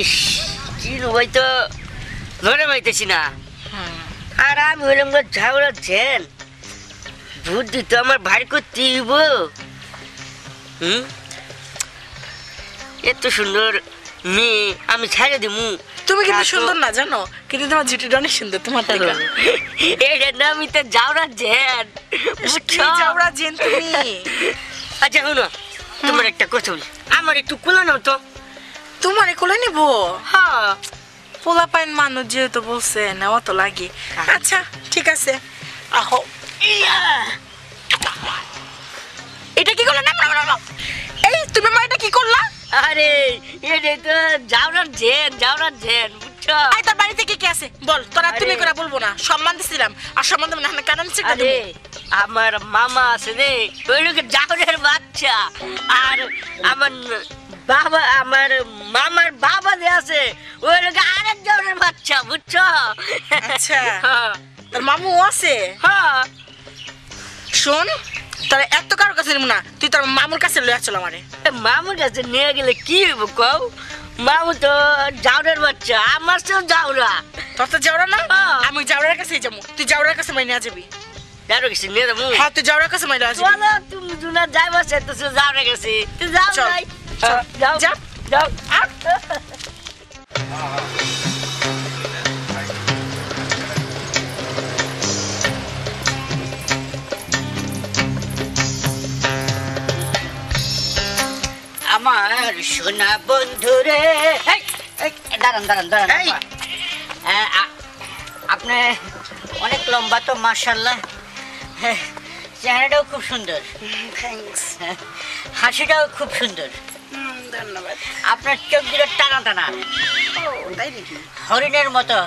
ইস চিনু ভাই তো ধরে পাইতেছি না। আর আমি হইলাম ঝাউরা ঝেন বুদ্ধি তো আমার ভাই করতে হইব। এত সুন্দর মেয়ে আমি ছাড়ে দিমু। তুমি কিন্তু সুন্দর না জানো, কিন্তু তোমার জুটিটা অনেক সুন্দর তোমার থেকে। এটার নামই তো ঝাউরা ঝেন। ঝাউরা ঝেন তুমি। আচ্ছা শোনো, তোমার একটা কথা বলি, আমার একটু কোলা নাও তো। তোমার কোলে নিবো? হ্যাঁ, পোলা পাইন মানুষ যেহেতু বলছে নেওয়া তো লাগে। আচ্ছা ঠিক আছে, আহো। এটা কি করলে? এই তুমি মা এটা কি করলা? আরে এটা তো ঝাউরার ঝেন, ঝাউরার ঝেন, বুঝছো? আই তোর বাড়িতে কে কে আছে বল, তোরা তুমি করে বলবো না, সম্মান দিছিলাম আর সম্মান দেব না কেন নিছে? আরে আমার মামা আছে রে, ওই লোকের ঝাউরের বাচ্চা। আর আমার বাবা, আমার মামার বাবা যে আছে ওই লোকের আরেক ঝাউরের বাচ্চা, বুঝছো? আচ্ছা তোর মামু আছে? হ্যাঁ। শোন, তোর এত কারোর কাছে নিব না, তুই তোর মামুর কাছে লইয়া চল আমারে। মামুর কাছে নিয়ে গেলে কি হইব কও? মামু তো ঝাউরের বাচ্চা, আমার তো ঝাউরা। তোর তো যাওরা না, আমি যাওরার কাছেই যাবো, তুই যাওরার কাছে মাই নিয়ে যাবি। ঝাউরের কাছে নিয়ে যাবো? হ্যাঁ তুই যাওরার কাছে মাই নিয়ে যাবি। চলো তুমি দুনা যাইবা সে তো ঝাউরের কাছে, তুই যাও যাই। যাও যা যাও। আমার সোনা বন্ধুরে, দাঁড়ান দাঁড়ান দাঁড়ান। আপনি অনেক লম্বা তো মাশাআল্লাহ, চেহারাটাও খুব সুন্দর, থ্যাঙ্কস। হাসিটাও খুব সুন্দর। ধন্যবাদ। আপনার চোখ দুটো টানা টানা, তাই নাকি? হরিণের মতো,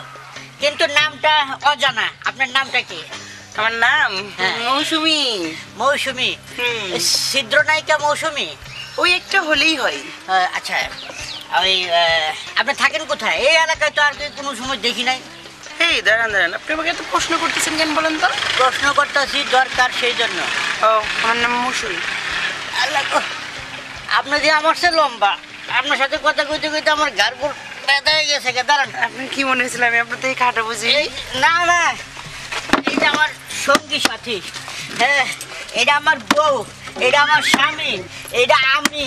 কিন্তু নামটা অজানা। আপনার নামটা কি? আমার নাম মৌসুমী। মৌসুমী? ছিদ্র নায়িকা মৌসুমী? ওই একটা হলেই হয়। আচ্ছা, ওই আপনি থাকেন কোথায়? এই এলাকায় তো আর কোনো সময় দেখি নাই। এই দাঁড়ান দাঁড়ান, আপনি আমাকে এত প্রশ্ন করতেছেন কেন বলেন তো? প্রশ্ন করতেছি দরকার, সেই জন্য। ও আমার নাম মৌসুমী। আল্লাহ গো, আপনি যে আমার সে লম্বা, আপনার সাথে কথা কইতে কইতে আমার গাড় গোড় ব্যথা হয়ে গেছে। দাঁড়ান। আপনার কি মনে হয়েছিল আমি আপনার থেকে খাটো বুঝি? না না, এই যে আমার সঙ্গী সাথী, হ্যাঁ এটা আমার বউ, এটা আমার স্বামী, এটা আমি।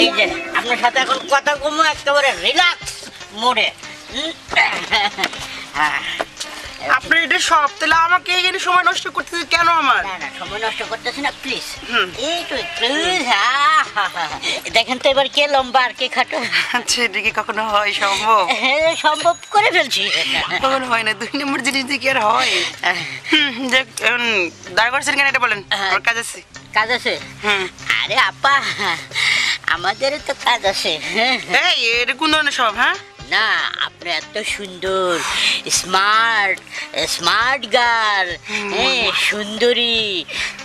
এই যে আপনার সাথে এখন কথা কমো একেবারে রিল্যাক্স মোডে। আপনার এটা সব, তাহলে আমাকে এখানে সময় নষ্ট করতেছে কেন? আমার না না, সময় নষ্ট করতেছি না, প্লিজ। এই তো প্লিজ। দেখেন তো এবার কে লম্বা আর কে খাটো। আচ্ছা এটা কি কখনো হয় সম্ভব? হ্যাঁ সম্ভব করে ফেলছি। কখনো হয় না, 2 নম্বর জিনিস দিয়ে কি আর হয়? দাঁড় করছেন কেন এটা বলেন, আমার কাজ আছে। কাজ আছে? আরে আপা, আমাদের তো কাজ আছে। এই এটা কোন ধরনের সব? হ্যাঁ না, আপনি এত সুন্দর, স্মার্ট স্মার্ট গার্ল, হ্যাঁ সুন্দরী,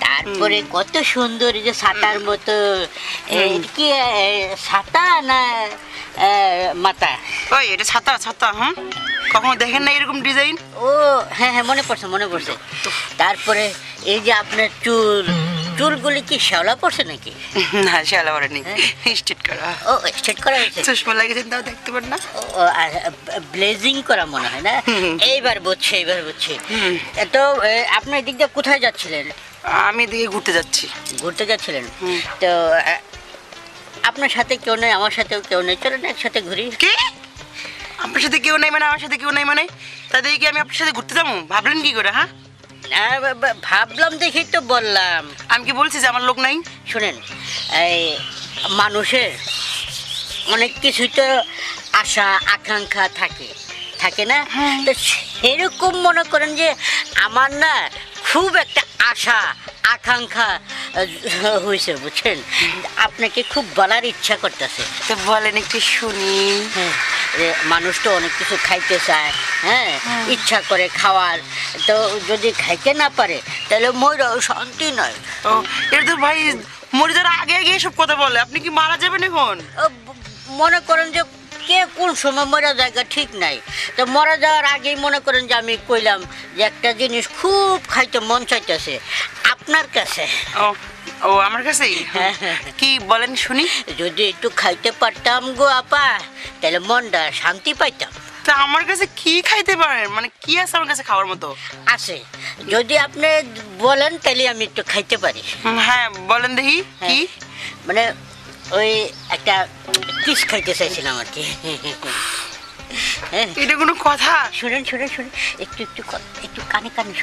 তারপরে কত সুন্দর, যে ছাতার মতো। কি ছাতা না মাথা? ওই এটা ছাতা। ছাতা? হ্যাঁ, কখনো দেখেন না এরকম ডিজাইন? ও হ্যাঁ হ্যাঁ, মনে পড়ছে মনে পড়ছে। তারপরে এই যে আপনার চুলগুলি কি শ্যাওলা পড়ছে নাকি? না শ্যাওলা পড়েনি, স্ট্রেট করা। ও স্ট্রেট করা হয়েছে? চশমা লাগিয়েছেন তাও দেখতে পারেন না? ব্লেজিং করা মনে হয় না? এইবার বুঝছি, এইবার বুঝছি। তো আপনি এদিক দিয়ে কোথায় যাচ্ছিলেন? আমি এদিকে ঘুরতে যাচ্ছি। ঘুরতে যাচ্ছিলেন? তো আপনার সাথে কেউ নেই, আমার সাথেও কেউ নেই, চলেন একসাথে ঘুরি। কি আপনার সাথে কেউ নাই মানে? আমার সাথে কেউ নাই মানে তাদের কি আমি আপনার সাথে ঘুরতে যাবো? ভাবলেন কি করে? হ্যাঁ ভাবলাম দেখেই তো বললাম। আমি কি বলছি যে আমার লোক নাই? শুনেন, এই মানুষের অনেক কিছুই তো আশা আকাঙ্ক্ষা থাকে, থাকে না? তো সেরকম মনে করেন যে আমার না খুব একটা আশা আকাঙ্ক্ষা হয়েছে, বুঝছেন? আপনাকে খুব বলার ইচ্ছা করতেছে। তো বলেন একটু শুনি। হ্যাঁ, মানুষ তো অনেক কিছু খাইতে চায়, হ্যাঁ ইচ্ছা করে খাওয়ার, তো যদি খাইতে না পারে তাহলে মইরাও শান্তি নয়। ও এটা তো ভাই মরে যাওয়ার আগে আগে এসব কথা বলে, আপনি কি মারা যাবেন এখন? মনে করেন যে কে কোন সময় মরা জায়গা ঠিক নাই, তো মরা যাওয়ার আগেই মনে করেন যে আমি কইলাম যে একটা জিনিস খুব খাইতে মন চাইতেছে আপনার কাছে। ও ও আমার কাছেই? কি বলেন শুনি। যদি একটু খাইতে পারতাম গো আপা, তাহলে মনটা শান্তি পাইতাম। তা আমার কাছে কি খাইতে পারেন, মানে কি আছে আমার কাছে খাওয়ার মতো? আছে, যদি আপনি বলেন তাহলে আমি একটু খাইতে পারি। হ্যাঁ বলেন দেখি কি। মানে ওই একটা কিস খাইতে চাইছিলাম আর কি। হ্যাঁ, এটা কোনো কথা? শুনেন শুনেন শুনেন, একটু একটু একটু কানে কানে